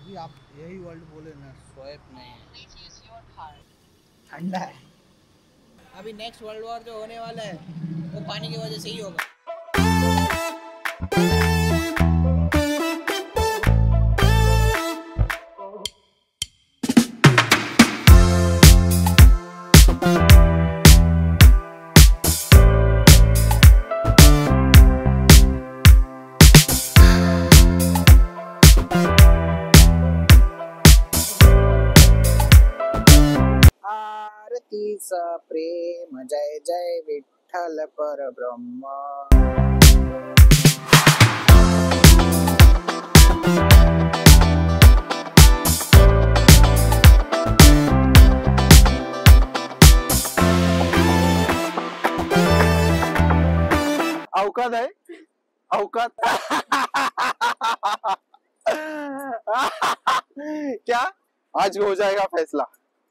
अभी आप यही वर्ड बोले ना, स्वैप नहीं ठंडा है। अभी नेक्स्ट वर्ल्ड वॉर जो होने वाला है वो पानी की वजह से ही होगा। आरतीचा प्रेम जय जय विठ्ठल परब्रह्म। औकात है औकात। क्या आज हो जाएगा फैसला?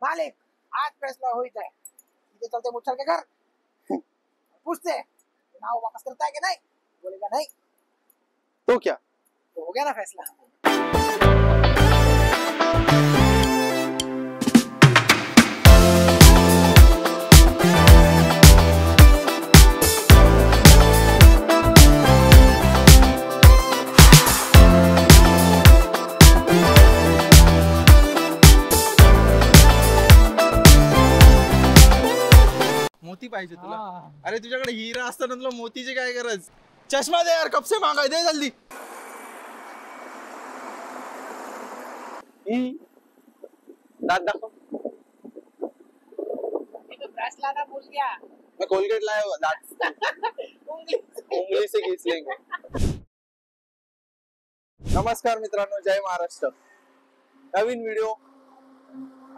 मालिक आज फैसला हो ही जाए। सीधे चलते मुच्छर के घर, पूछते नाव वापस करता है कि नहीं। बोलेगा नहीं तो क्या? तो हो गया ना फैसला। मोती पाहिजे तुला? अरे तुझ्याकडे हिरा असताना तुला मोतीची काय गरज? चष्मा दे यार, कब से मांगा है, दे जल्दी। दांत दाखव। ये तो ब्रश लाना भूल गया। मैं कोलगेट लाया हुआ, दांत उंगली से घिस लेंगे। नमस्कार मित्रांनो, जय महाराष्ट्र। नवीन व्हिडिओ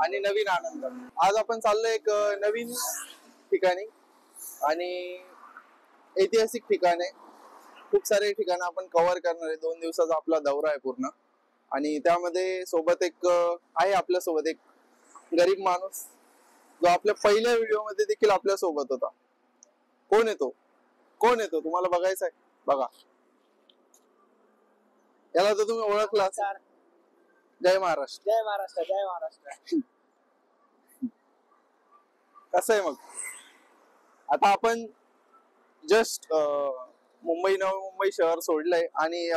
आणि नवीन आनंद। आज आपण चाललोय एक नवीन ठिकाणी आणि ऐतिहासिक ठिकाण आहे। खूप सारे ठिकाण आपण कव्हर करणार आहे। 2 दिवसाचा आपला दौरा आहे पूर्ण आणि त्यामध्ये सोबत एक आहे, आपल्या सोबत एक गरीब माणूस जो आपल्या पहिल्या व्हिडिओ मध्ये देखील आपल्या सोबत होता। कोण येतो? कोण येतो तुम्हाला बघायचं आहे? बघा, याला तर तुम्ही ओळखला असाल। जय महाराष्ट्र। जय महाराष्ट्र, जय महाराष्ट्र। कसं आहे मग? आता आपण जस्ट नवी मुंबई शहर सोडलंय आणि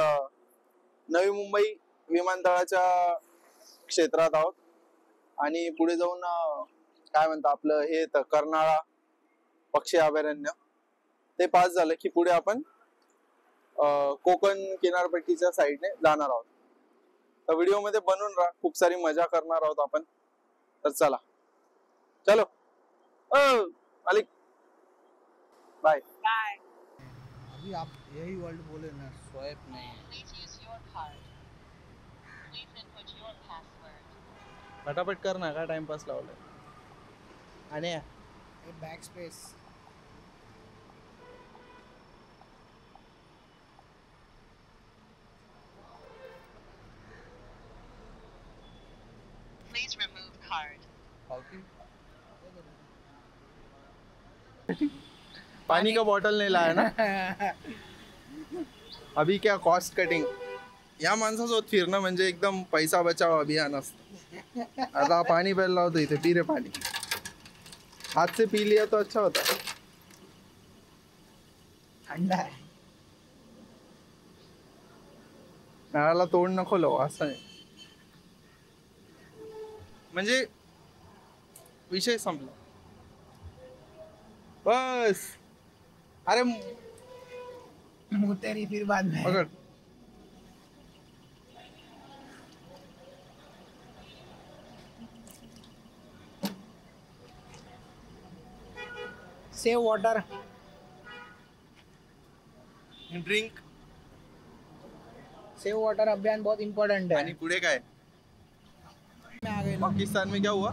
नवी मुंबई विमानतळाच्या क्षेत्रात आहोत आणि पुढे जाऊन काय म्हणता आपलं हे तर कर्नाळा पक्षी अभयारण्य ते पास झालं की पुढे आपण कोकण किनारपट्टीच्या साईडने जाणार आहोत। तर व्हिडिओ मध्ये बनून राहा, खूप सारी मजा करणार आहोत आपण। तर चला, चलो मालिक, बाय बाय। अभी आप यही वर्ड बोले ना, स्वैप नहीं फटाफट कर ना, काय टाइमपास लावलाय। आणि back space. Please remove card. पानी का बॉटल नहीं लाया ना? अभी क्या कॉस्ट कटिंग, या माणसासोबत फिरणं म्हणजे एकदम पैसा बचाव अभियान असतं। आता पाणी प्यायला लावतो इथे, पी रे पाणी। हाथ से पी लिया तो अच्छा होता। ठंडा है। नळाला तोंड नको लावू, असं आहे म्हणजे विषय संपला बस। अरे मुंह तेरी फिर बाद में। पकड़। Save water, drink. Save water अभियान बहुत इम्पोर्टेंट है। आणि पुढे काय? में आ गए लोग। पाकिस्तान में क्या हुआ?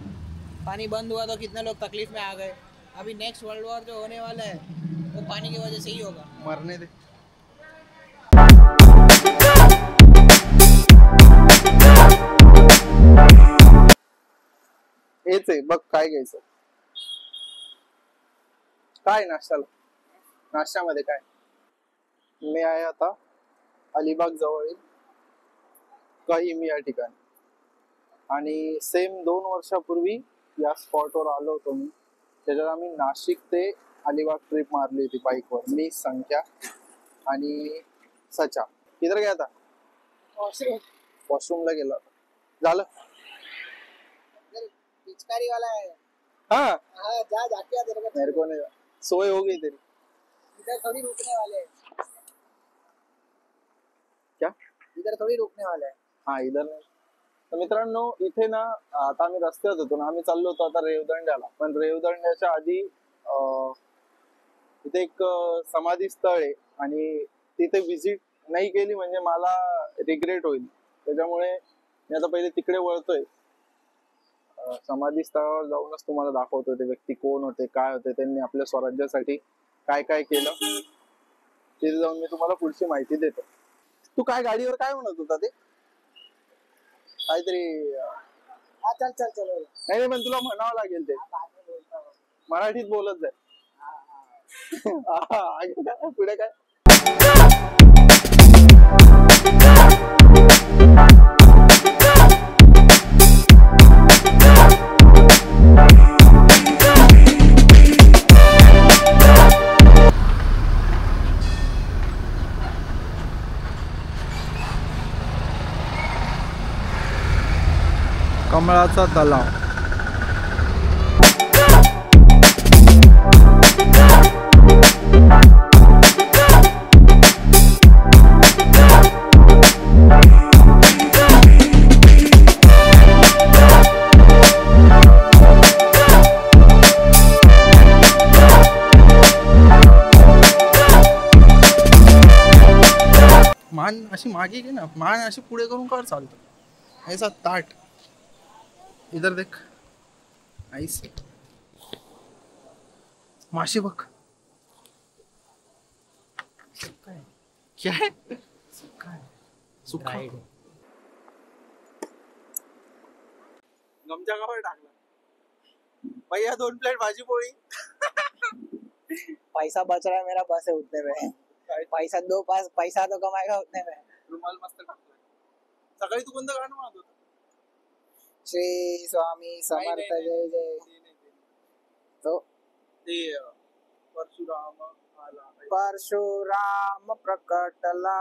पानी बंद हुआ तो कितने लोग तकलीफ में आ गए। अभी नेक्स्ट वर्ल्ड वॉर जो होने वाला है वो पानी की वजह से ही होगा। मरने दे। हेच आहे बघ, काय घ्यायचं? काय नाश्त्याला? नाश्त्यामध्ये काय? मी आहे आता अलिबाग जवळील कहीम या ठिकाणी। आणि सेम 2 वर्षापूर्वी या स्पॉटवर आलो होतो मी. त्याच्यात आम्ही नाशिक ते अलिबाग ट्रिप मारली होती बाईकवर. मी, संख्या आणि सचा. किधर गया था? वॉशरूमला गेला होता. झालं? पिचकारी वाला है. हाँ हाँ, जा जाके आ तेरे को. मेरे को नहीं, सोए हो गई तेरी. इधर थोड़ी रुकने वाले हैं. क्या? इधर थोड़ी रुकने वाले हैं. हा इधर नाही. तर मित्रांनो इथे ना आता आम्ही रस्त्यात होतो ना, आम्ही चाललो होतो आता रेवदंड्याला. पण रेवदंड्याच्या आधी इथे एक समाधी स्थळ आहे आणि तिथे व्हिजिट नाही केली म्हणजे मला रिग्रेट होईल. त्याच्यामुळे मी आता पहिले तिकडे वळतोय. समाधी स्थळावर जाऊनच तुम्हाला दाखवतो ते व्यक्ती कोण होते, काय होते, त्यांनी आपल्या स्वराज्यासाठी काय काय केलं. तिथे जाऊन मी तुम्हाला पुढची माहिती देतो. तू काय गाडीवर काय म्हणत होता ते काहीतरी? हाँ, चल चल चल. नाही पण तुला म्हणावं लागेल ते. बाद में बोलता हूँ. मराठीत बोलत जाय. पुढे काय? कमळाचा तलाव. मान अशी मागे घे ना, मान अशी पुढे करून कर चालतं. ऐसा ताट. इधर देख. आईस माशी बघ. क्या है? सुका. गमच्या गावावर टाकला. भैया 2 प्लेट भाजी पोळी. पैसा बच रहा है मेरा, बस है उतने में. पैसा दो पास, पैसा तो कमाएगा उतने में. रुमाल मस्त टाकला. सकाळी तू कोणतं गाणं म्हणत होता? श्री स्वामी समर्थ जय जय. तो ते परशुराम आला. परशुराम प्रकटला,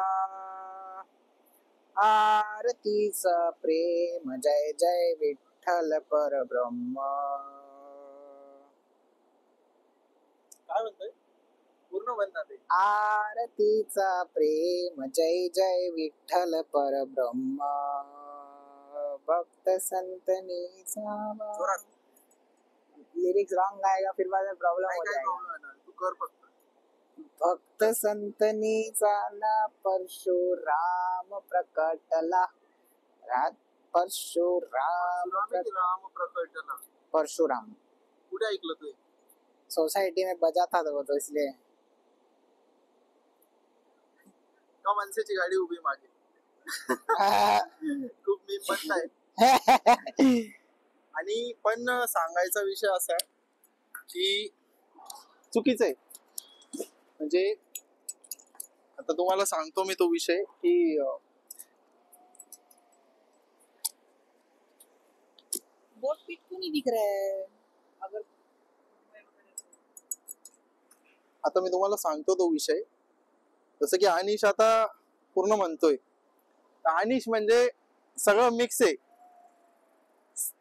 आरतीचा प्रेम जय जय विठ्ठल परब्रह्म. काय म्हणतोय? पूर्ण म्हणतात ते. आरतीचा प्रेम जय जय विठ्ठल परब्रह्म. भक्त संतनीचा. लिरिक्स रॉन्ग आएगा फिर बाद में प्रॉब्लम हो जाएगा. तू कर फक्त. भक्त संतनीचा ना परशुराम प्रकटला. परशुराम राम प्रकटला. परशुराम कुठे ऐकलं तू? सोसाइटी में बजा था तो इसलिए. का माणसाची गाडी उभी मागे. खूप मी म्हणताय. आणि पण सांगायचा विषय असा आहे की चुकीचं आहे. म्हणजे आता तुम्हाला सांगतो मी तो विषय की बोट पीट क्यों नहीं दिख रहा है? अगर आता मी तुम्हाला सांगतो तो विषय. जसं की अनिश आता पूर्ण म्हणतोय. अनिश म्हणजे सगळं मिक्स आहे.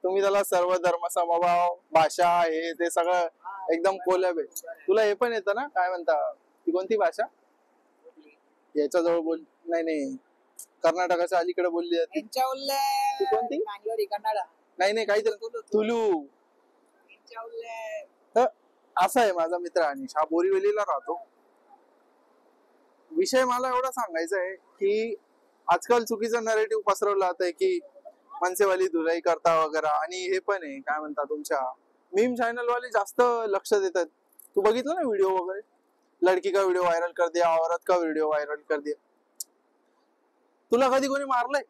तुम्ही त्याला सर्व धर्म समभाव भाषा हे ते सगळं एकदम कोलॅब आहे. तुला हे पण येतं ना, काय म्हणता ती कोणती भाषा? याच्या जवळ बोल. नाही कर्नाटकाच्या अलीकडे बोलली जाते ती कोणती? नाही काहीतरी तुलू. तर असा आहे माझा मित्र अनिश. हा बोरीवलीला राहतो. विषय मला एवढा सांगायचा आहे की आजकाल चुकीचं नरेटिव्ह पसरवलं जातंय की मनसेवाली धुलाई करता वगैरे. आणि हे पण आहे काय म्हणता तुमच्या मीम चॅनल वाले जास्त लक्ष देतात. तू बघितलं ना व्हिडिओ वगैरे, लडकी का व्हिडिओ व्हायरल कर दिया, औरत का व्हिडिओ व्हायरल कर दिया. तुला कधी कोणी मारलंय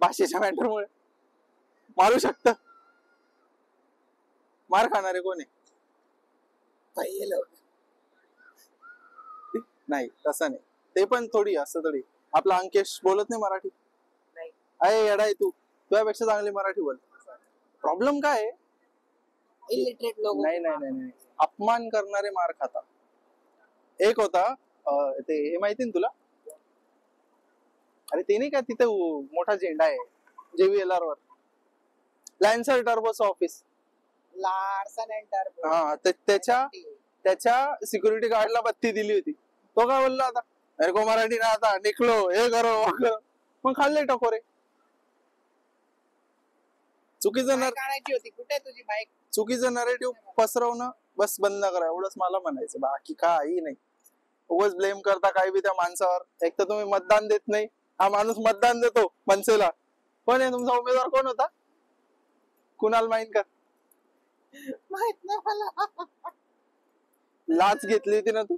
भाषेच्या मॅटरमुळे? मारू शकतं. मार खाणारे कोण आहे? पहिले लोक. नाही तसं नाही. ते पण थोडी असं थोडी. आपला अंकेश बोलत नाही मराठी. नाही. अरे येडा आहे तू. तुझ्यापेक्षा चांगली मराठी बोल. प्रॉब्लेम काय आहे? इलिटरेट लोक. नाही नाही नाही नाही, अपमान करणारे मार खाता. एक होता ते हे माहिती ना तुला? अरे ते नाही का तिथे मोठा झेंडा आहे JVLR वर, लॅन्सर टर्बोचं ऑफिस. Larsen and turbo. हा, त्याच्या सिक्युरिटी गार्डला बत्ती दिली होती. तो काय बोलला आता, अरे को मराठी ना आता निकलो, हे करो वो करो. मग खाल्ले टकोरे. काढायची होती. कुठे तुझी बाईक? चुकीचं नरेटिव्ह पसरवणं बस बंद करा, एवढंच मला म्हणायचं, बाकी काही नाही. उगाच ब्लेम करता काही बी त्या माणसावर. एक तर तुम्ही मतदान देत नाही, हा माणूस मतदान देतो मनसेला. पण आहे तुमचा उमेदवार कोण होता? कुणाल माहिनकर. माहित नाही मला. लाच घेतली होती ना तू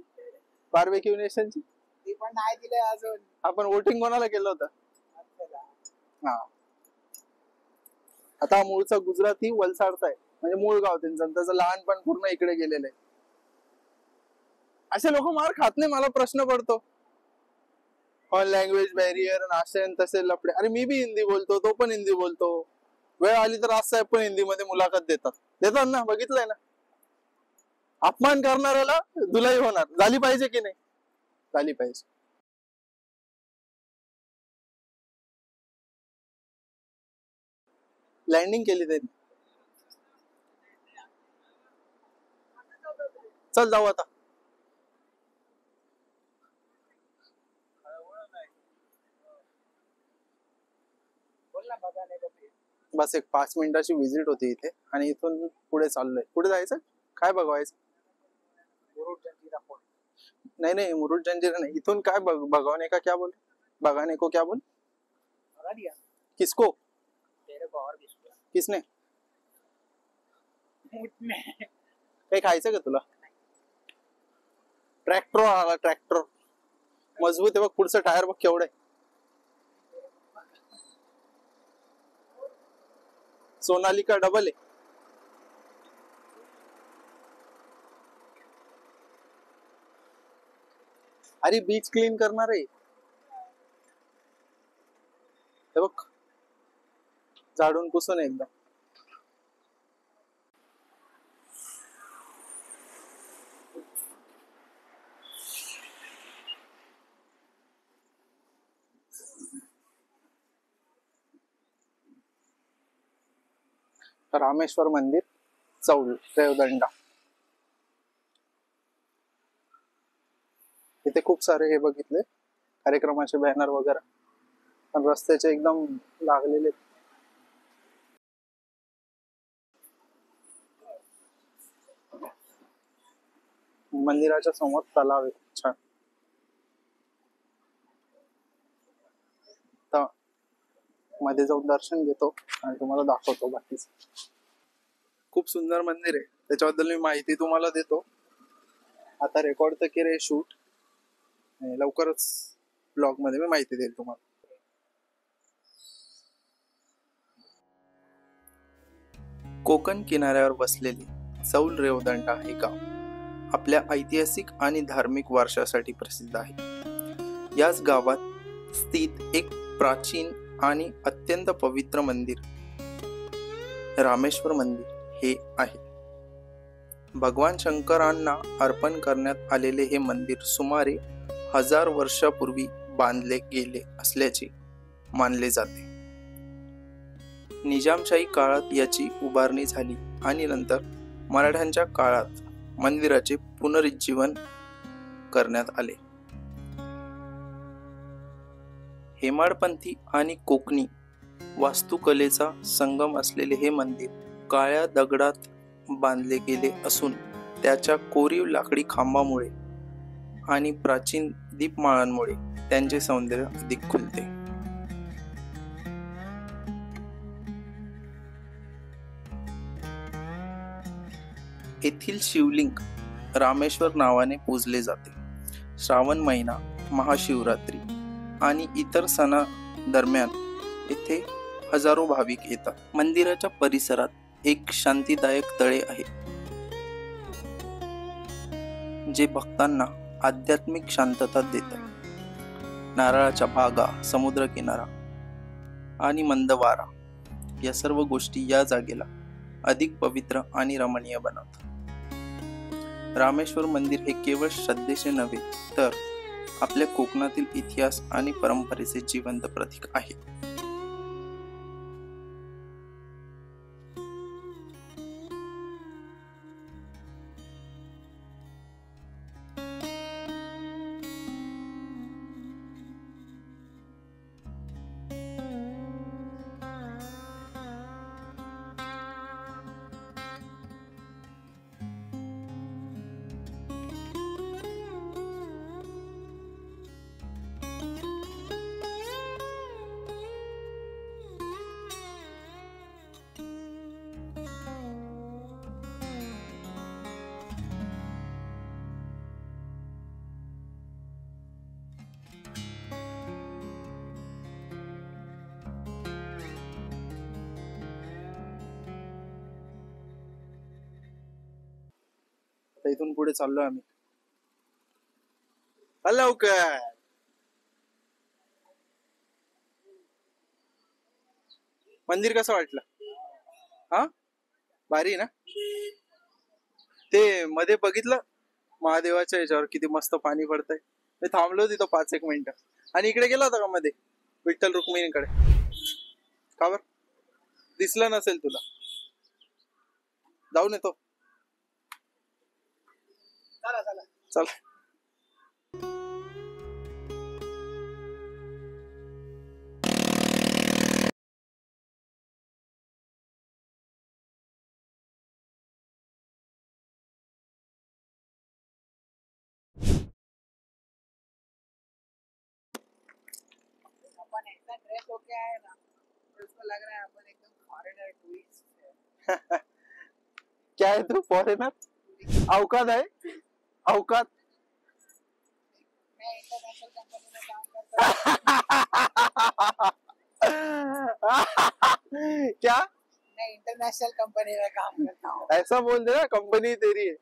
बार्बेक्यू नेशनची? ती पण नाही दिले अजून. आपण वोटिंग कोणाला केलं होतं? हा, आता मूळचा गुजराती वलसाडचा आहे, म्हणजे मूळ गाव त्यांचं, त्याचं लहानपण पूर्ण इकडे गेलेलं आहे. असे लोक मार खात नाही. मला प्रश्न पडतो, लँग्वेज बॅरियर, असे तसे लफडे. अरे मी बी हिंदी बोलतो, तो पण हिंदी बोलतो. वेळ आली तर आज साहेब पण हिंदीमध्ये मुलाखत देतात ना, बघितलंय ना. अपमान करणाऱ्याला धुलाई होणार. झाली पाहिजे की नाही? झाली पाहिजे. लँडिंग केली त्यांनी. चल जाऊ आता. बस एक 5 मिनिटाची विजिट होती इथे, आणि इथून पुढे चाललोय. पुढे जायचं, काय बघवायचं? नहीं नहीं, मुरुड जंजीरा नहीं. इथून काय भगवाने का क्या बोल, भगाने को क्या बोल, किसको, तेरे को और किसको? किसने? काही खायचं का तुला? ट्रॅक्टर आला, ट्रॅक्टर मजबूत आहे बघ. पुढचं टायर बघ केवढं आहे. सोनालिका डबल आहे. अरे बीच क्लीन करणार आहे हे बघ, झाडून पुसून एकदम. रामेश्वर मंदिर, चौल, रेवदंडा. इथे खूप सारे हे बघितले कार्यक्रमाचे बॅनर वगैरे, पण रस्त्याचे एकदम लागलेले. मंदिराच्या समोर तलाव आहे छान. तर मध्ये जाऊन दर्शन घेतो आणि तुम्हाला दाखवतो बाकीच. खूप सुंदर मंदिर आहे, त्याच्याबद्दल मी माहिती तुम्हाला देतो. आता रेकॉर्ड तर केले शूट, लवकरच ब्लॉग मध्ये मी माहिती देईल तुम्हाला. कोकण किनाऱ्यावर बसलेले चौल रेवदंडा हे गाव आपल्या ऐतिहासिक आणि धार्मिक वारशासाठी प्रसिद्ध आहे. याच गावात स्थित एक प्राचीन आणि अत्यंत पवित्र मंदिर रामेश्वर मंदिर हे आहे. भगवान शंकरांना अर्पण करण्यात आलेले हे मंदिर सुमारे 1000 वर्षापूर्वी बांधले गेले असल्याचे मानले जाते. निजामशाही काळात याची उभारणी झाली आणि नंतर मराठ्यांच्या काळात मंदिराचे पुनरुज्जीवन करण्यात आले. हेमाडपंथी आणि कोकणी वास्तुकलेचा संगम असलेले हे मंदिर काळ्या दगडात बांधले गेले असून त्याच्या कोरीव लाकडी खांबामुळे आणि प्राचीन दीपमाळांमुळे त्यांचे सौंदर्य अधिक खुलते. येथील शिवलिंग रामेश्वर नावाने पूजले जाते. श्रावण महिना, महाशिवरात्री आणि इतर सणा दरम्यान येथे हजारो भाविक येतात. मंदिराच्या परिसरात एक शांतीदायक तळे आहे, जे भक्तांना आध्यात्मिक शांतता देतात. नारळाच्या बागा, समुद्रकिनारा आणि मंद वारा या सर्व गोष्टी या जागेला अधिक पवित्र आणि रमणीय बनवतात. रामेश्वर मंदिर हे केवळ श्रद्धेचे नव्हे तर आपल्या कोकणातील इतिहास आणि परंपरेचे जिवंत प्रतीक आहे. आता इथून पुढे चाललोय आम्ही. लवकर. मंदिर कसं वाटलं? हा भारी ना. ते मध्ये बघितलं महादेवाच्या याच्यावर किती मस्त पाणी पडतंय. मी थांबलो तिथं 5-1 मिनिटं. आणि इकडे गेला होता का मध्ये विठ्ठल रुक्मिणीकडे? का बर दिसलं नसेल तुला? जाऊन येतो. चला चला. चल. अपन ऐसा ड्रेस होके आए ना तो उसको लग रहा है अपन एकदम फॉरेनर टूरिस्ट है. क्या है तू फॉरेनर? औकात है औकात. मैं इंटरनेशनल कंपनी में काम करता हूँ. क्या? मैं इंटरनेशनल कंपनी में काम करता हूँ. ऐसा बोल दे ना, कंपनी तेरी है.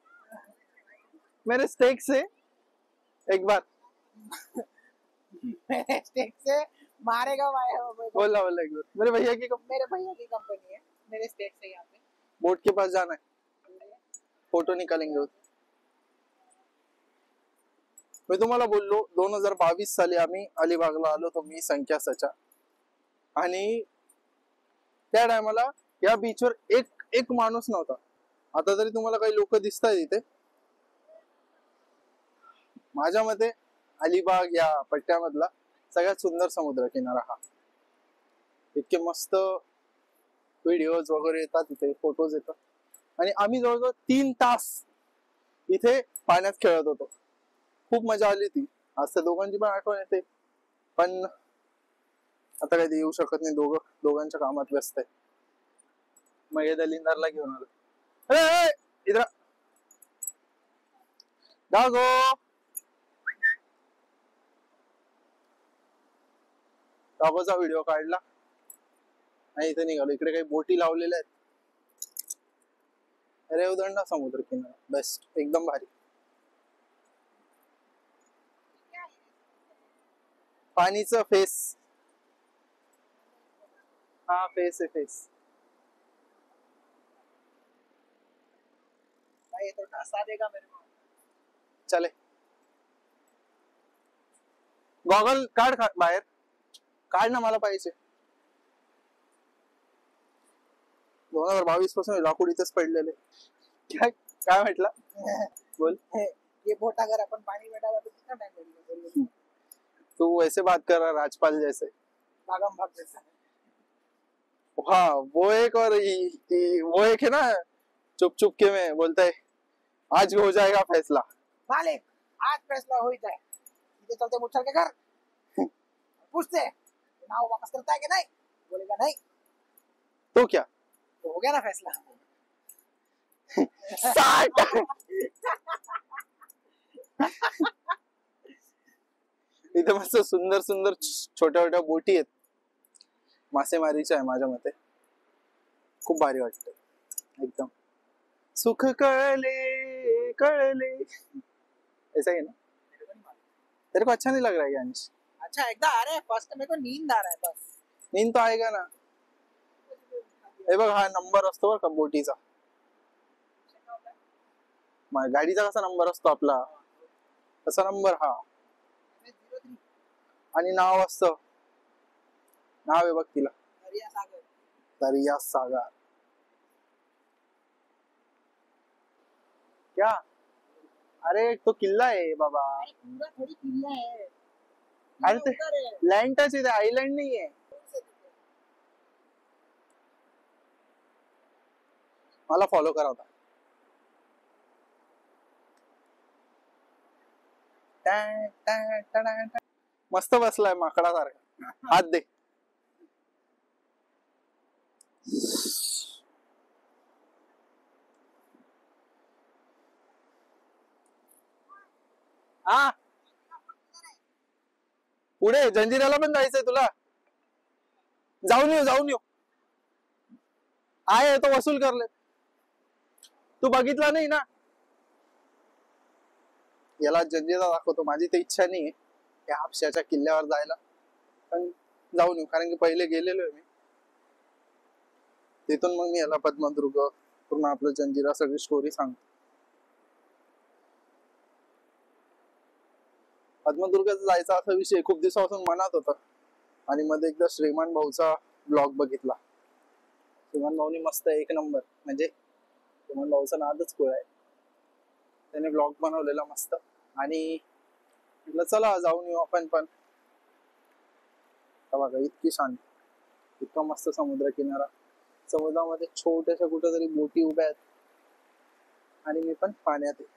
मेरे स्टेक से एक बार मेरे स्टेक से मारेगा बोला एक बार. मेरे भैया की मेरे भैया की कंपनी है. मेरे स्टेट से यहाँ पे बोट के पास जाना है, फोटो निकालेंगे. मी तुम्हाला बोललो 2022 साली आम्ही अलिबागला आलो होतो, मी संख्या सचा. आणि त्या टायमाला या बीचवर एक माणूस नव्हता. आता तरी तुम्हाला काही लोक दिसतायत इथे. माझ्या मते अलिबाग या पट्ट्यामधला सगळ्यात सुंदर समुद्र किनारा हा. इतके मस्त व्हिडिओज वगैरे येतात इथे, फोटोज येतात. आणि आम्ही जवळजवळ 3 तास इथे पाण्यात खेळत होतो. खूप मजा आली ती. आज तर दोघांची पण आठवण येते, पण आता काही येऊ शकत नाही. दोघांच्या कामात व्यस्त आहे. मग हे दलिंदरला घेऊन आलो. इधर डागो. डागोचा व्हिडिओ काढला आणि इथे निघालो. इकडे काही बोटी लावलेल्या आहेत. रेवदंडा समुद्र किनारा बेस्ट, एकदम भारी. पाणीचं फेस. हा फेस आहे फेस. भाई तो डसा देगा मेरे को. चले. गॉगल काढ बाहेर. काढ ना, मला पाहिजे. 2022 पासून लाकूड इथेच पडलेले. काय म्हटलं? बोल. ये बोट अगर अपन पानी में डाला तो कितना टाइम लगेगा? तू ऐसे बात कर रहा राजपाल जैसे. भागम भाग जैसा. हाँ वो एक, और वो एक है ना चुप चुप के में बोलता है आज हो जाएगा फैसला. मालिक आज फैसला हो ही जाए. इधर चलते मुच्छर के घर. पूछते नाव वापस करता है कि नहीं. बोलेगा नहीं. तो क्या? तो हो गया ना फैसला. इथे मस्त सुंदर सुंदर छोट्या छोट्या बोटी आहेत. मासेमारीच्या आहे माझ्या मते. खूप भारी वाटतं एकदम. सुख कळले कळले ऐसा ही ना. तेरे को अच्छा नहीं लग रहा है अंश? अच्छा एकदम आ रहा है. फर्स्ट मेरे को नींद आ रहा है बस. नींद तो आएगा ना. हे बघ, हा नंबर असतो बरं का बोटीचा. गाडीचा कसा नंबर असतो आपला, तसा नंबर हा. आणि नाव असतं, नाव आहे बघ तिला, दरिया सागर. क्या? अरे तो किल्ला आहे बाबा. पूरा थोड़ी किल्ला है, अरे ते उधर है। लँड टच आहे, आयलँड नाही आहे. मला फॉलो करा होता. मस्त बसलाय माकडासारखा. हात दे. हा, पुढे जंजिराला पण जायचंय तुला. जाऊन येऊ, जाऊन येऊ. आहे तो वसूल करले. तू बघितला नाही ना. याला जंजिरा दाखवतो. माझी तर इच्छा नाही या हापशाच्या किल्ल्यावर जायला, पण जाऊन येऊ, कारण की पहिले गेलेलो आहे मी तिथून. मग मी याला पद्मदुर्ग पूर्ण आपलं जंजिरा सगळी स्टोरी सांगतो. पद्मदुर्गाचा जायचा असा विषय खूप दिवसापासून मनात होता, आणि मध्ये एकदा श्रीमान भाऊचा ब्लॉग बघितला. श्रीमान भाऊनी मस्त एक नंबर, म्हणजे श्रीमान भाऊचा नादच खुळा आहे. त्याने ब्लॉग बनवलेला मस्त, आणि म्हटलं चला जाऊन येऊ आपण पण. बघा इतकी शांत, इतका मस्त समुद्र किनारा. समुद्रामध्ये छोट्याशा कुठेतरी बोटी उभ्या आहेत, आणि मी पण पाण्यात आहे.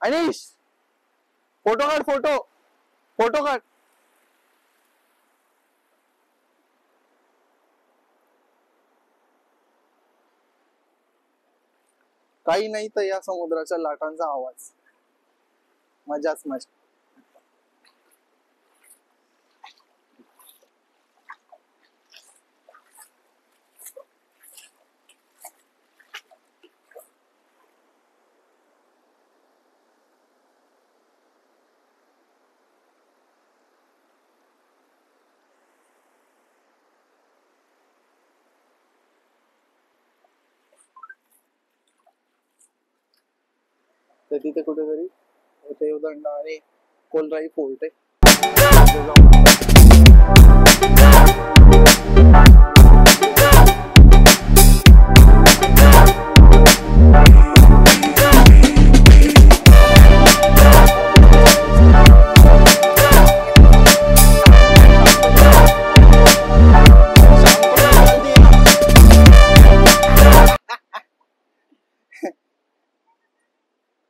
अनिश, फोटो काढ, फोटो फोटो काढ. काही नाही तर या समुद्राच्या लाटांचा आवाज. मजाच मजा. तर तिथे कुठेतरी देवदंड आणि कोलराई फोर्ट आहे.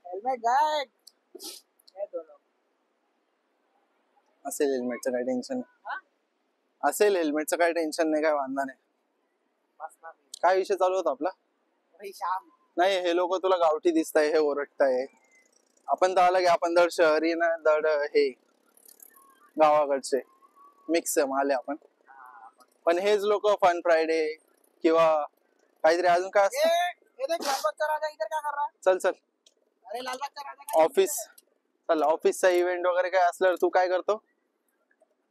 हेलमेट गार्ड है दोनों. असेल हेल्मेटचं काही टेन्शन नाही. असेल हेल्मेटचं काही टेन्शन नाही, काय वांधा नाही. काय विषय चालू होता आपला? श्याम, नाही, हे लोक तुला गावठी दिसताय, हे ओरडताय. आपण तर आलं की आपण दड शहरी ना दड हे गावाकडचे मिक्स माले आपण. पण हेच लोक फन फ्रायडे किंवा काहीतरी अजून काय असतं. ये देख लालबागचा राजा इधर क्या कर रहा है. चल चल, अरे लालबागचा राजा का ऑफिस, चल ऑफिसचा इव्हेंट वगैरे काय असलं तू काय करतो.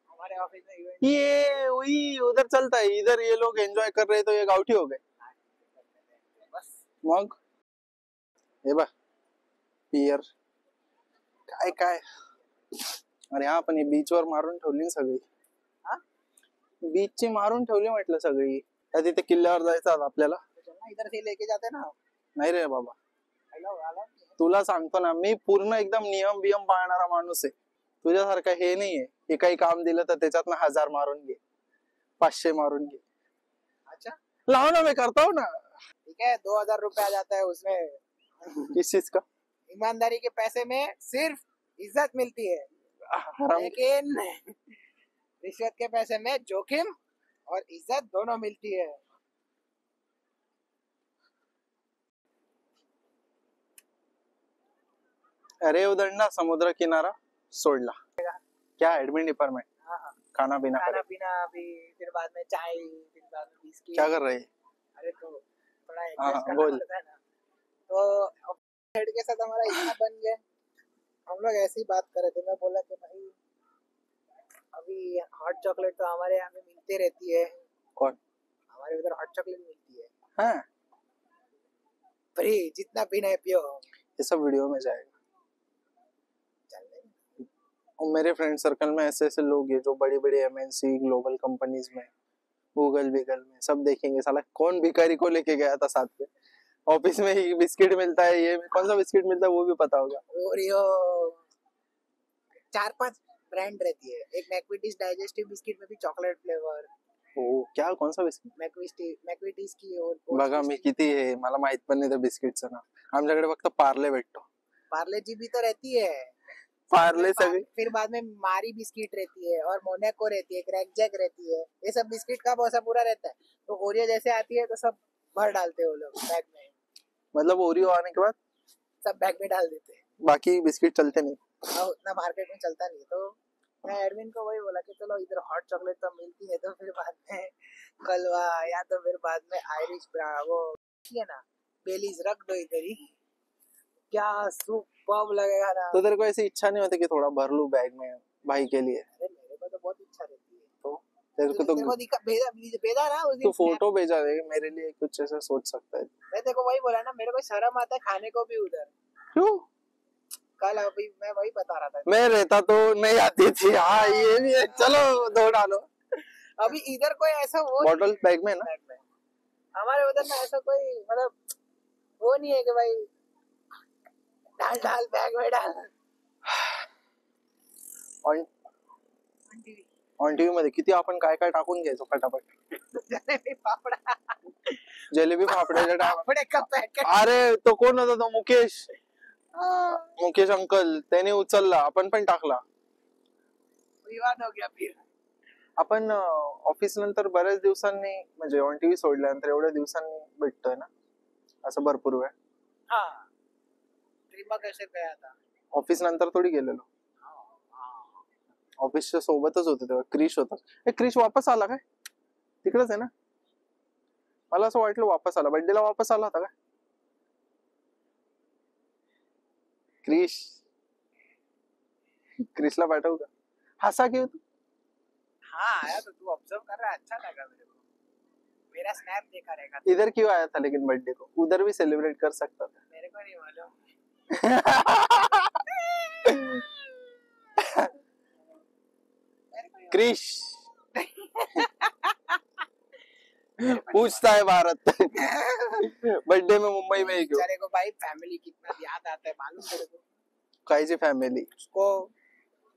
हमारे ऑफिस में इवेंट ये वही उधर चलता है, इधर ये लोग एंजॉय कर रहे तो ये गावठी हो गए. बस. मग हे बघ पियर काय काय. अरे हा, पण हे बीचवर मारून ठेवली ना सगळी. बीचची मारून ठेवली म्हटलं सगळी. त्या तिथे किल्ल्यावर जायचं आपल्याला. इधर से लेके जाते ना. नाही रे बाबा, हेलो तुला सांगतो ना, मी पूर्ण एकदम नियम बियम पाळणारा माणूस आहे. तुझ्यासारखं हे नाहीये हे काही काम दिलं तर त्याच्यात 1000 मारून घे, 500 मारून घे. अच्छा लाओ ना, मैं करता हूँ ना. ठीक है, 2000 रुपए आ जाता है उसमें. किस चीज का? ईमानदारी के पैसे में सिर्फ इज्जत मिलती है, हराम. लेकिन रिश्वत के पैसे में जोखिम और इज्जत दोनों मिलती है. अरे उधर ना समुद्र किनारा सोडला. क्या एडमिन डिपार्टमेंट, खाना पीना खाना करे. पीना, अभी फिर बाद में चाय, फिर बाद में बिस्किट. क्या कर रहे हैं? अरे तो थोड़ा हाँ, adjust करना बोल। पड़ता है ना। तो हेड के साथ हमारा इतना बन गया, हम लोग ऐसे ही बात कर रहे थे। मैं बोला कि भाई अभी हॉट चॉकलेट तो हमारे यहाँ पे मिलती रहती है, कौन? हमारे उधर हॉट चॉकलेट मिलती है हाँ, फ्री, जितना पीना है पियो। ये सब वीडियो में जाएगा। चल रहे। और मेरे फ्रेंड सर्कल में ऐसे ऐसे लोग हैं जो बड़ी बड़ी एमएनसी ग्लोबल कंपनीज में, गूगल विगल में सब देखेंगे। साला कौन भिखारी को लेके गया था साथ में, ऑफिस में ही बिस्किट मिलता है, ये कौन सा बिस्किट मिलता है वो भी पता होगा। ओरियो 4-5 ब्रांड रहती है। एक मैक्विटीज डाइजेस्टिव बिस्किट में भी चॉकलेट फ्लेवर, ओ क्या, कौन सा बिस्किट? मैक्विटीज की और बघा मी किती आहे, मला माहित पण नाही त्या बिस्किटचं नाव। आमच्याकडे फक्त पार्ले भेटतो। पार्ले जी भी तो रहती है। पार्ले सगळे फिर बाद में मारी बिस्किट रहती है और मोनाको रहती है, क्रैक जैक रहती है। ये सब बिस्किट का बहुत पूरा रहता है। तो ओरियो जैसे आती है तो सब भर डालते हैं वो लोग बैग में, मतलब ओरियो आने के बाद सब बैग में डाल देते हैं। बाकी बिस्किट चलते नहीं। और उतना मार्केट में चलता नहीं। तो मैं एडमिन को वही बोला कि चलो इधर हॉट चॉकलेट तो मिलती है, तो फिर बाद में कलवा या तो फिर बाद में आयरिश वो है ना बेलीज रख दो इधर ही, क्या सुपर्ब लगेगा ना। तो तेरे को ऐसी इच्छा नहीं होती कि थोड़ा भर लूं बैग में भाई के लिए? अरे मेरे को तो बहुत इच्छा रहती है। तो तेरे को तो भेजा ना उस तू दिन फोटो भेजा दे, मेरे लिए कुछ ऐसा सोच सकता है। मैं देखो वही बोला ना, मेरे को शर्म आता है खाने को भी उधर। क्यों? कल अभी मैं वही बता रहा था, मैं रहता तो नहीं आती थी। हाँ ये भी है, चलो दो डालो। अभी इधर कोई ऐसा वो बॉटल बैग में ना, बैग में हमारे उधर में ऐसा कोई मतलब वो नहीं है कि भाई डाल डाल बैग में डाल। ऑन टीव्ही मध्ये किती आपण काय काय टाकून घ्यायचो फटाफट। जलेबी फाफड़ा, जलेबी फाफड्याच्या टाक। फाफड़े का पैकेट। अरे तो कोण होता तो, मुकेश अंकल, त्याने उचलला, आपण पण टाकला। विवाद हो गया फिर। आपण ऑफिस नंतर बऱ्याच दिवसांनी, म्हणजे ऑन टीव्ही सोडल्यानंतर एवढ्या दिवसांनी भेटतोय ना असं भरपूर वेळ। हाँ त्रिंबक कैसे गया था ऑफिस नंतर थोडी गेलेलो, ऑफिसच्या सोबतच होते तेव्हा। क्रिश होता। क्रिश वापस आला काय? तिकडेच आहे ना? मला असं वाटलं वापस आला, बर्थडेला वापस आला होता का क्रिश? क्रिशला पाठवू का? हंसा क्यों तू? हाँ आया तो तू ऑब्जर्व कर रहा है, अच्छा लगा मेरे को। मेरा स्नैप देखा रहेगा। इधर क्यों आया था लेकिन बर्थडे को? उधर भी सेलिब्रेट कर सकता था। मेरे को नहीं मालूम। क्रिश पूछता है भारत बर्थडे में मुंबई में ही क्यों? बेचारे को भाई फैमिली कितना याद आता है मालूम तेरे को? काइजी फैमिली उसको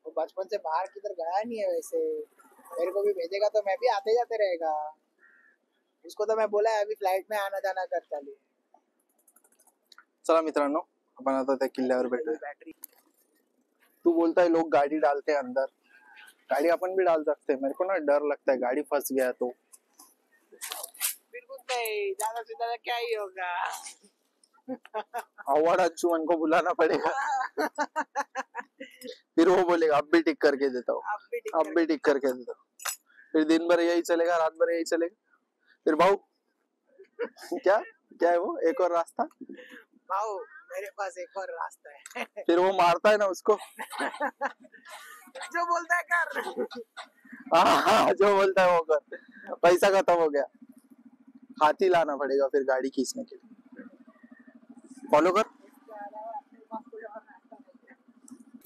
वो बचपन से बाहर किधर गया नहीं है वैसे। मेरे को भी भेजेगा तो मैं भी आते जाते रहेगा। उसको तो मैं बोला है अभी फ्लाइट में आना जाना कर चालू। चला मित्रांनो, आपण आता त्या किल्ल्यावर भेटूया। बैटरी तू बोलता है लोग गाड़ी डालते हैं अंदर, गाड़ी अपन भी डाल सकते हैं। मेरे को ना डर लगता है गाड़ी फंस गया तो। बिल्कुल नहीं, ज्यादा से ज्यादा क्या ही होगा। अवार्ड अंशुमन को बुलाना पड़ेगा फिर वो बोलेगा अब भी टिक करके देता हूँ, अब भी टिक करके देता हूँ। फिर दिन भर यही चलेगा, रात भर यही चलेगा। फिर भाऊ क्या क्या है वो, एक और रास्ता। भाऊ मेरे पास एक और रास्ता है। फिर वो मारता है ना उसको जो बोलता है कर। हाँ जो बोलता है वो कर। पैसा खत्म हो गया, हाथी लाना पड़ेगा फिर गाड़ी खींचने के लिए। फॉलो कर।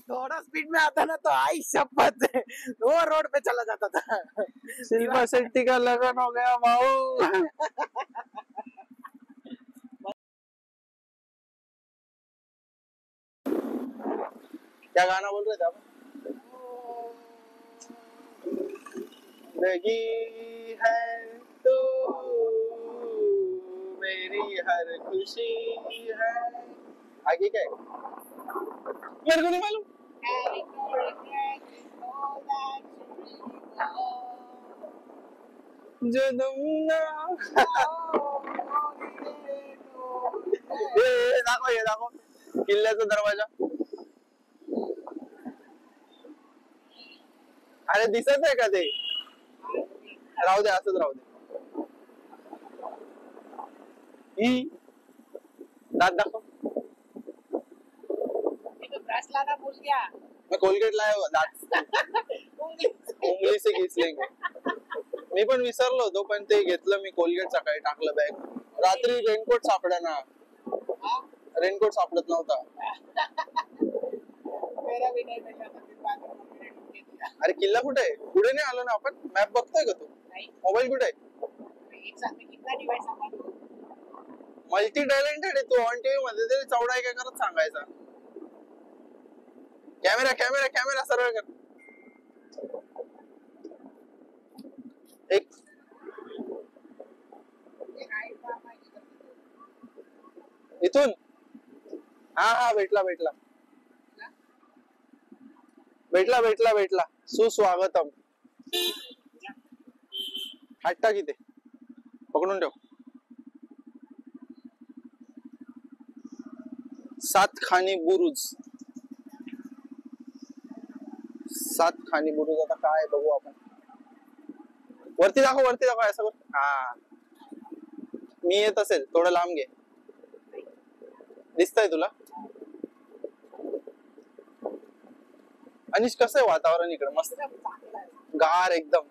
थोड़ा स्पीड में आता ना तो आई शपथ वो रोड पे चला जाता था। शिल्पा शेट्टी का लगन हो गया भाऊ। क्या गाना बोल रहे थे आप? लगी है तो मेरी हर खुशी है। आगे क्या है मेरे को नहीं मालूम। जो दूंगा ये दाखव किल्ल्याचा दरवाजा। अरे दिसत आहे का ते? राहू दे असंच राहू दे। ई दात दाखव. ब्रश लाना भूल गया. मैं कोलगेट लाया हुआ दात उंगली से घिस लेंगे. मी पण विसरलो होतो पण ते घेतलं मी कोलगेट सकाळी टाकलं बॅग. रात्री रेनकोट सापडा रेनकोट सापडत नव्हता. मेरा भी नहीं मिला था, फिर बाद में मम्मी ने ढूंढ के दिया. अरे किल्ला कुठे आहे? पुढे नाही आलो ना आपण. मॅप बघतोय का तू? नहीं, मोबाईल कुठे आहे? एक साथ में कितना डिवाइस संभालूं? मल्टी टॅलेंटेड आहे तू. ऑन टीव्ही मध्ये तरी चौडा काय करत सांगायचा. कॅमेरा कॅमेरा कॅमेरा सरळ कर. एक इथून हा भेटला भेटला भेटला भेटला भेटला. सुस्वागतम. हात टाक इथे. पकडून ठेव. 7 खानी बुरुज. 7 खानी बुरुज आता काय बघू आपण. वरती दाखव असं कर. हा मी येत असेल थोडं लांब घे. दिसतंय तुला? अनिश कसं आहे वातावरण इकडे? मस्त गार एकदम.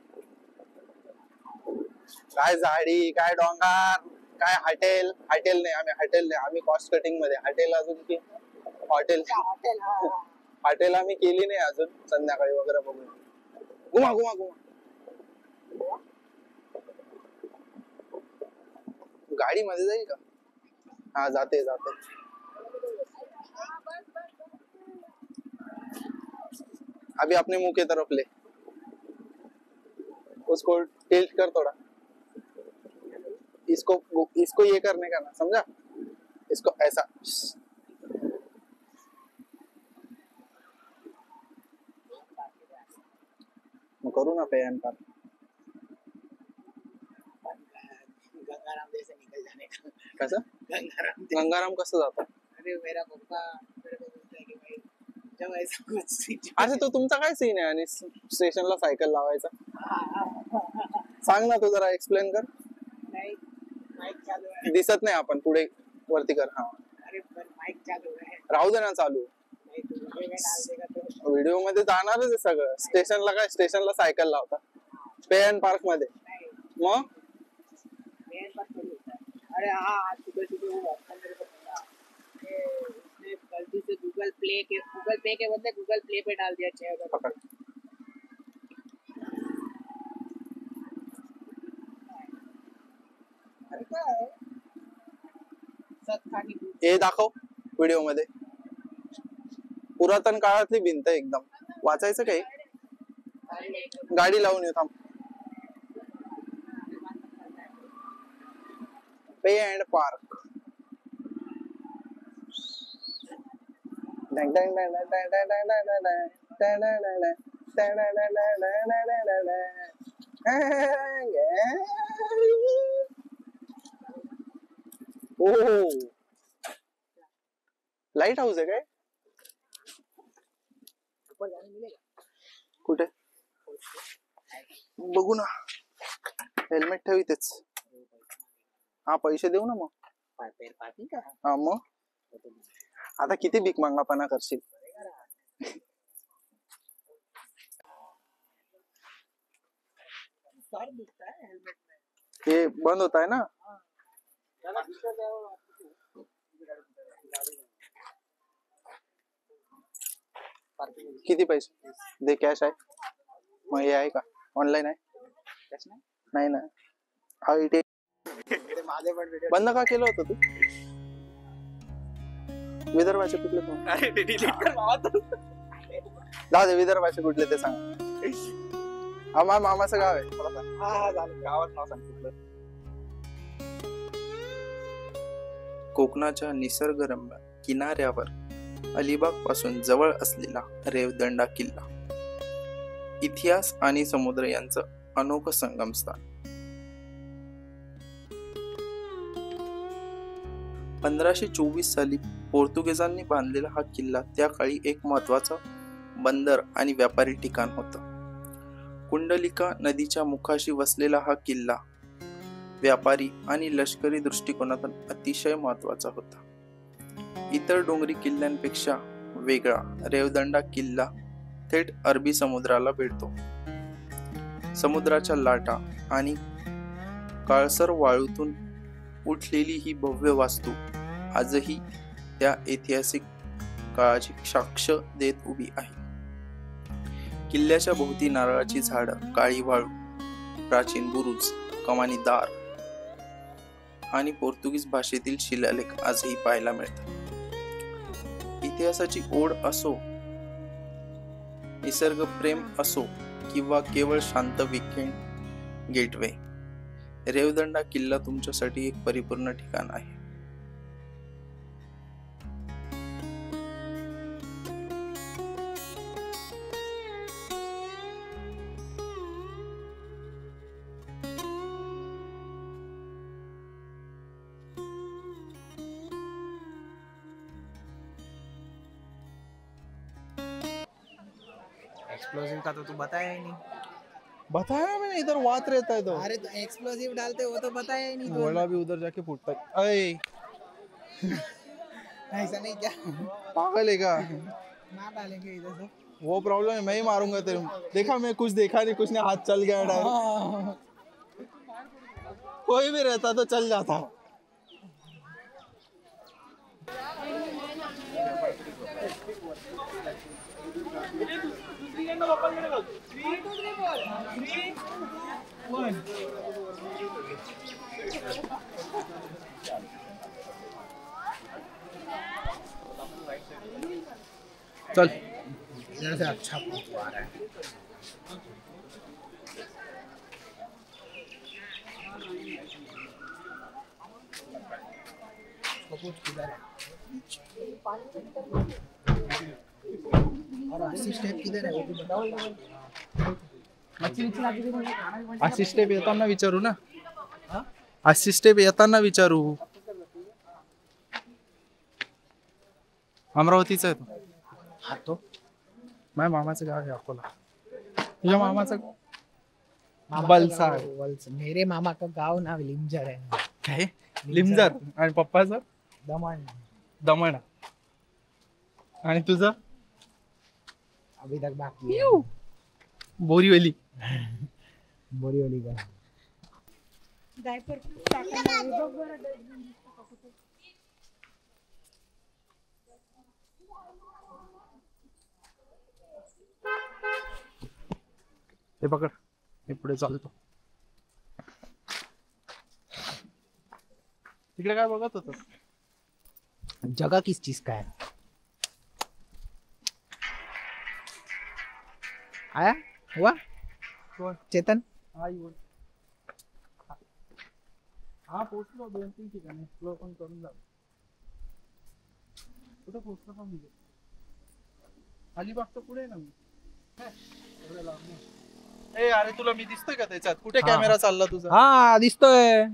काय झाडी काय डोंगर काय हॉटेल. हॉटेल नाही आम्ही कॉस्ट कटिंग मध्ये. हॉटेल अजून की हॉटेल आम्ही केली नाही अजून. संध्याकाळी वगैरे बघू. घुमा गाडी मध्ये जाईल का? हा जाते. अभी अपने मुंह की तरफ ले. उसको टिल्ट कर थोड़ा. इसको ये करने का ना, समझा? इसको ऐसा. करू ना पैन पर. गंगाराम जैसे निकल जाने का. कैसा? गंगाराम कसं जाता? अरे मेरा पप्पा मेरे को बोलता है कि भाई जब ऐसा कुछ. अरे तो तुमचा काय सीन आहे आणि स्टेशनला सायकल लावायचा? सांग ना तू जरा एक्सप्लेन कर. नहीं माइक चालू है. दिसत नाही आपण पुढे वरती कर. हा अरे पर माइक चालू है. राहू दे ना चालू. नहीं तो वीडियो में डाल देगा तो. व्हिडिओ मध्ये जाणारच आहे सगळं. स्टेशनला सायकल लावता पे एन पार्क मध्ये. मग मेन पर थोड़ी होता है. अरे हाँ आज सुबह वो ऑप्शन मेरे को मिला. उसने गलती से गूगल पे के बदले गूगल प्ले पे डाल दिया 6000. पकड़. अरे क्या है? सतखानी हे दाखव व्हिडिओ मध्ये. पुरातन काळातली भिंत एकदम. वाचायचं काही. गाडी लावून येऊ थांब. पे एंड पार्क. लाइट हाऊस आहे काय? ऊपर जाने मिलेगा. कुठे बघू ना. हेल्मेट ठेव इथेच. हा पैसे देऊ ना मग. पैर पार्किंग का. हा मग आता किती भीक मागापणा करशील. सर दिखता है हेलमेट में. हे बंद होत आहे ना. किती पैसे दे? कॅश आहे? मग हे आहे का? ऑनलाईन आहे? कॅश नाही ना. हा इथे माझे पण व्हिडिओ बंद का केलं होतं तू? विदर्भाचे कुठले फोन? अरे डिलीट कर बाबा तू. जाऊ दे. विदर्भाचे कुठले ते सांग. आम्हा मामाचं गाव आहे. हा झालं. गावात नाव सांग कुठलं. कोकणाच्या निसर्गरम्य किनाऱ्यावर अलिबाग पासून जवळ असलेला रेवदंडा किल्ला. इतिहास आणि समुद्र यांचं अनोखं संगमस्थान. 1524 साली पोर्तुगीजांनी बांधलेला हा किल्ला त्या काळी एक महत्वाचं बंदर आणि व्यापारी ठिकाण होतं. कुंडलिका नदीच्या मुखाशी वसलेला हा किल्ला व्यापारी आणि लष्करी दृष्टिकोनातून अतिशय महत्वाचा होता. इतर डोंगरी किल्ल्यांपेक्षा वेगळा रेवदंडा किल्ला थेट अरबी समुद्राला भिडतो. समुद्राच्या लाटा आणि काळसर वाळूतून उठलेली ही भव्य वास्तू आजही त्या ऐतिहासिक काळाची साक्ष देत उभी आहे. किल्ल्याच्या भोवती नारळाची झाडं, काळी वाळू, प्राचीन बुरुज, कमानी दार आणि पोर्तुगीज भाषेतील शिलालेख आजही पाहायला मिळतात. इतिहासाची ओढ असो, निसर्गप्रेम असो किंवा केवळ शांत वीकेंड गेटवे, रेवदंडा किल्ला तुमच्यासाठी एक परिपूर्ण ठिकाण आहे. एक्सप्लोसिव का तो तू बताया ही नहीं. बताया मैंने, इधर वात रहता है तो अरे तो एक्सप्लोसिव डालते वो तो बताया ही नहीं गोला भी उधर जाके फूटता है. अय ऐसा नहीं क्या. पागल है का? ना डालेंगे इधर से. वो प्रॉब्लम है, मैं ही मारूंगा तेरे. देखा मैं कुछ देखा नहीं, कुछ नहीं, हाथ चल गया डायरेक्ट. कोई भी रहता तो चल जाता. चल इधर से अच्छा फोटो आ रहा है. तो कुछ किधर है और असिस्टेंट किधर है वो भी बताओ. अशी स्टेप येताना विचारू ना. अशी स्टेप येताना विचारू. अमरावतीचा आहे तो. हाँ तो माझ्या मामाचं गाव आहे अकोला. तुझ्या मामाचं बलसाड. मेरे मामा का गाँव ना लिमजर है. काय? लिमजर. आणि पप्पाचं दमन. दमण. आणि तुझं अभी तक बाकी है. बोरीवली. बोरीवली का. हे पकड, मी पुढे चालतो. तिकडे काय बघत होत? जगह किस चीज का है. आया हुआ कोण? चेतन. हा पोहोचलो 2-3 ठिकाणी एक्सप्लोर पण करून जाऊ. कुठं पोहोचलो का म्हणजे? अलिबागच्या पुढे आहे ना मी. ए अरे तुला मी दिसतोय का त्याच्यात? कुठे हा. कॅमेरा चालला तुझा? हाँ दिसतोय.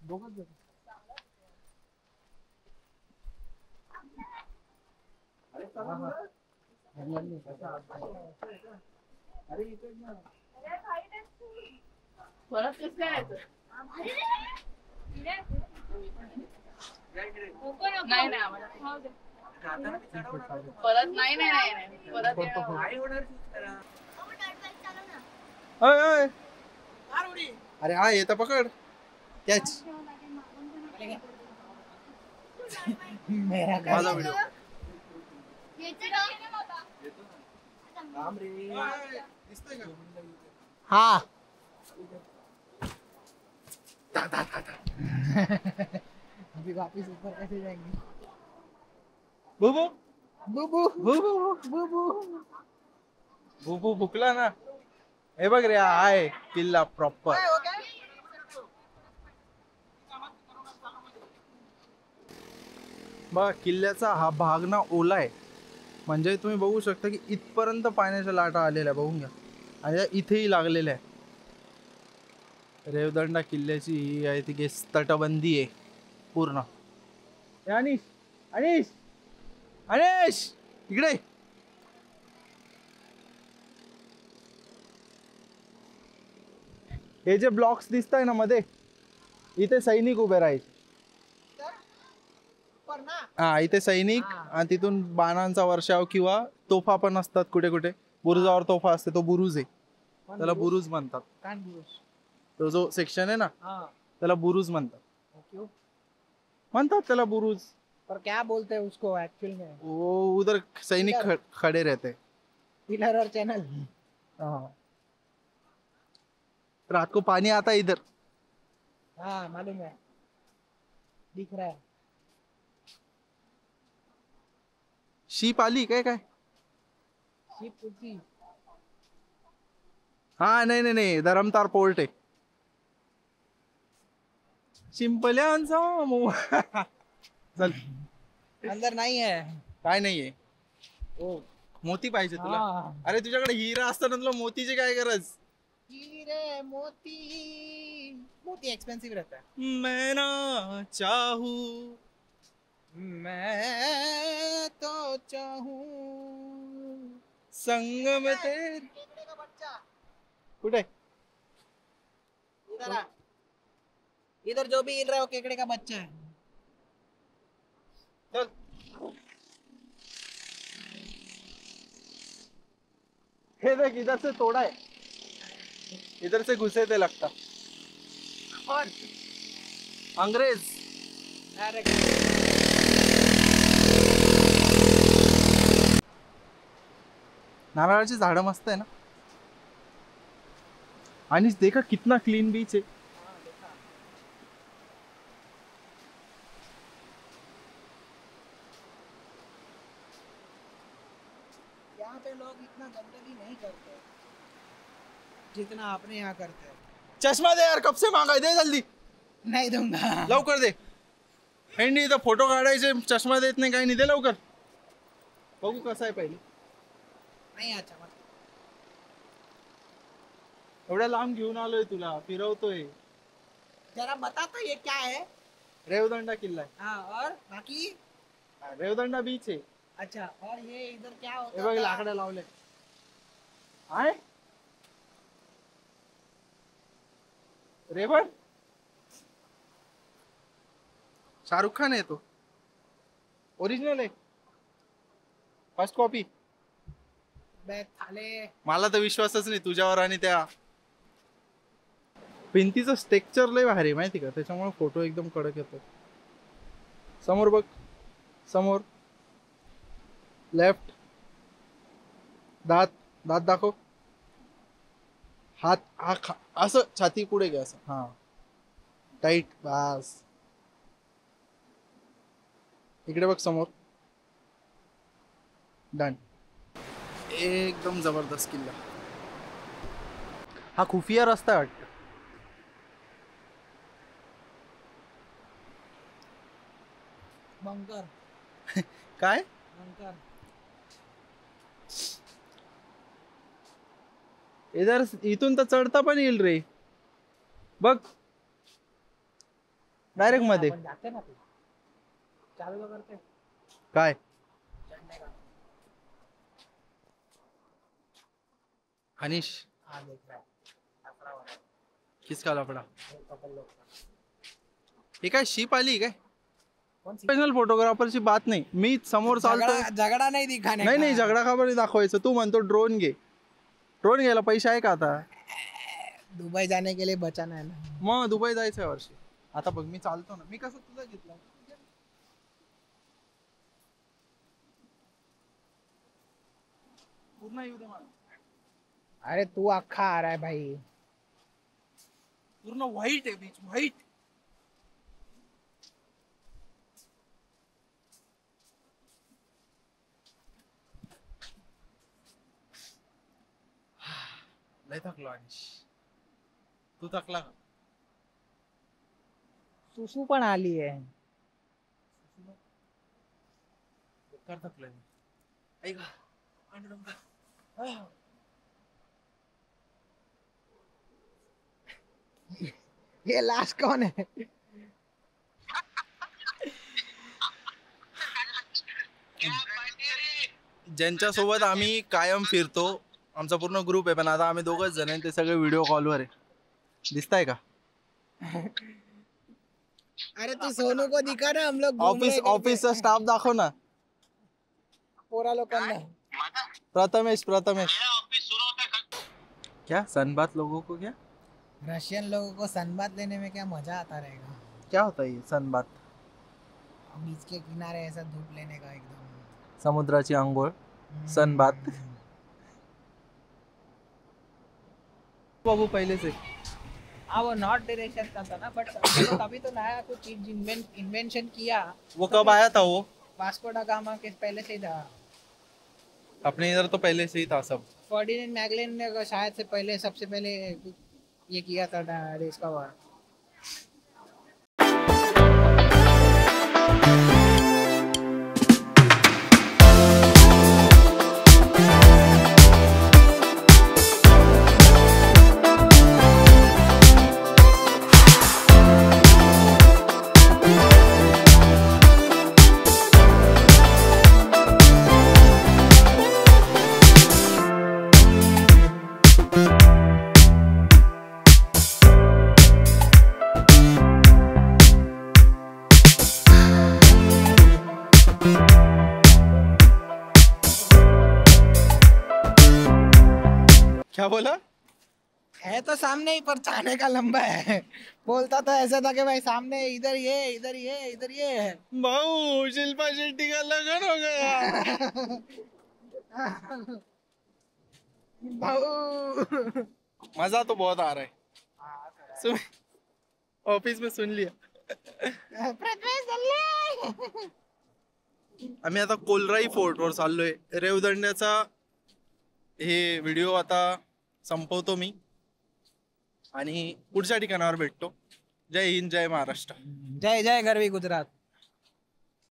दोघंच जण. अरे इथे ना. परत कसं करायचं. नाही नाही आम्हाला. परत नाही नाही नाही परत अय अय. अरे हा येतं पकड. कॅच. मेरा माझा व्हिडिओ. दिसतोय का? हाँ. अभी वापिस ऊपर कैसे जाएंगे. बुबू बुबू बुबू बुबू. बुबू भुकला ना. हे बघ रे, आहे किल्ला प्रॉपर. बघा किल्ल्याचा हा भाग ना ओला आहे. म्हणजे तुम्ही बघू शकता की इथपर्यंत पाण्याच्या लाटा आलेल्या बघून घ्या. आणि इथेही लागलेल्या आहे. रेवदंडा किल्ल्याची ही आहे ती तटबंदी आहे पूर्ण. अनिश अनिश अनिश इकडे. हे जे ब्लॉक्स दिसत आहे ना मध्ये, इथे सैनिक उभे राहील. पर ना हा इथे सैनिक हा. आणि तिथून बाणांचा वर्षाव किंवा तोफा पण असतात कुठे कुठे. बुरुजावर तोफा असते, तो बुरुज आहे, त्याला बुरुज म्हणतात. कान बुरुज. तो जो सेक्शन आहे ना हाँ त्याला बुरुज म्हणतात. क्यों? म्हणतात त्याला बुरुज. पर क्या बोलते हैं उसको एक्चुअल में? वो उधर सैनिक खड़े रहते हैं. पिलर और चैनल. हाँ रात को पानी आता है इधर. हाँ मालूम है, दिख रहा है. शीप आली काय काय. शिप कुठची? हा नाही नाही नाही, धरमतार पोर्ट आहे. शिंपल्यांचा चल. अंदर नहीं है. काय नाहीये. ओ मोती पाहिजे तुला. हाँ. अरे तुझ्याकडे हिरा असताना तुला मोतीची काय गरज. हीरे मोती. मोती एक्सपेंसिव रहता है. मैं ना चाहू. मैं तो चाहूं. संग में तेरे. केकड़े का बच्चा कुठे. इधर आ. इधर जो भी हिल रहा है वो केकड़े का बच्चा है. चल. हे देख इधर से तोड़ा है, इधर से घुसे थे लगता. और अंग्रेज. अरे नारळाची झाडं मस्त आहे ना. आणि देखा कितना क्लीन बीच है. यहाँ पे लोग इतना गंदगी नहीं करते जितना अपने यहाँ करते हैं. चष्मा दे यार, कब से मांगा है, दे जल्दी. नहीं दूंगा. लवकर दे. हेंडी इथं फोटो काढायचे, चष्मा देत नाही काही नाही, दे लवकर. बघू कसं आहे पहिले. नहीं अच्छा मत. एवढ्या लांब घेऊन आलोय तुला, फिरवतोय. जरा बता तो ये क्या है. रेवदंडा किल्ला आहे. हाँ और बाकी. रेवदंडा बीच आहे. अच्छा और ये इधर क्या हे होता बघ था? लाकडं लावले. आहे रेवण. शाहरुख खान आहे तो. ओरिजिनल आहे, फर्स्ट कॉपी. बैग थाले. मला तर विश्वासच नाही तुझ्यावर आणि त्या भिंतीचं स्ट्रक्चर लय भारी आहे, माहिती का, त्याच्यामुळे फोटो एकदम कडक येतो. समोर बघ, समोर लेफ्ट. दात दात दाखव. हात हा असं छाती पुढे घ्या असं. हा टाईट. बस इकडे बघ समोर. डन. एकदम जबरदस्त किल्ला. हा खुफिया रस्ता आहे वाटतं. बंकर. काय. बंकर. इधर इथून तर चढता पण येईल रे. बघ डायरेक्ट मध्ये. अपन जाते ना फिर. चालू तो करते. काय. चढ़ने का. अनिश हाँ देख रहा है. लफड़ा हो रहा है. किसका लफड़ा. वो कपल लोग का. हे काय शीप आली काय. कौन सी. प्रोफेशनल फोटोग्राफरची बात नाही, मी समोर चालतोय. झगड़ा नहीं दिखाने नाही का. नाही झगडा खबर नाही दाखवायचं. तू म्हणतो ड्रोन घे. ड्रोन घ्यायला पैसे आहे का आता. दुबई जाने के लिए बचाना है ना. मग दुबई जायचं आहे वर्षी. आता बघ मी चालतो ना, मी कसं तुझा घेतला. पूर्ण येऊ दे मला. अरे तू अक्खा आ रहा है भाई. पूर्ण व्हाईट आहे बीच, व्हाईट. लय थकलो अनिश. तू थकला का. सुसू पण आली आहे. बेकार थकलोय मी. ऐक ये लास्ट कौन है. ज्यांच्या सोबत आम्ही कायम फिरतो, आमचा पूर्ण ग्रुप आहे, पण आता आम्ही दोघच जण आहे, ते सगळे व्हिडिओ कॉलवर आहे. दिसताय का. अरे तू सोनू को दिखा ना, हम लोग घूम रहे करके. ऑफिसचा स्टाफ दाखव ना. पोरा लोकांना. प्रथमेश क्या सनबात लोगों को क्या रशियन लोगों को सनबाथ लेने में क्या मजा आता रहेगा. क्या होता है ये सनबात? बीच के किनारे ऐसा धूप लेने का एकदम. समुद्राची आंघोळ, सनबात. बाबू पहले से हाँ वो नॉर्थ डायरेक्शन का था ना, बट अभी तो नया कुछ चीज इन्वेंशन किया. वो कब आया था वो? वास्को डा गामा के पहले से ही था. अपने इधर तो पहले से ही था सब. फर्डिनेंड मैगलेन ने शायद से पहले, सबसे पहले ये किया था डिस्कवर. क्या बोला? है तो सामने ही, पर जाने का लंबा है. बोलता तो ऐसा था कि भाई सामने इधर ये इधर ये इधर ये है. भाऊ शिल्पा शेट्टी का लगन हो गया. भाऊ. मजा तो बहुत आ रहा है. ऑफिस में सुन लिया. आम्ही आता कोलराई फोर्ट वर चाललोय. रेवदंड्याचा हे व्हिडिओ आता संपवतो मी आणि पुढच्या ठिकाणावर भेटतो. जय हिंद, जय महाराष्ट्र. जय जय गरवी गुजरात.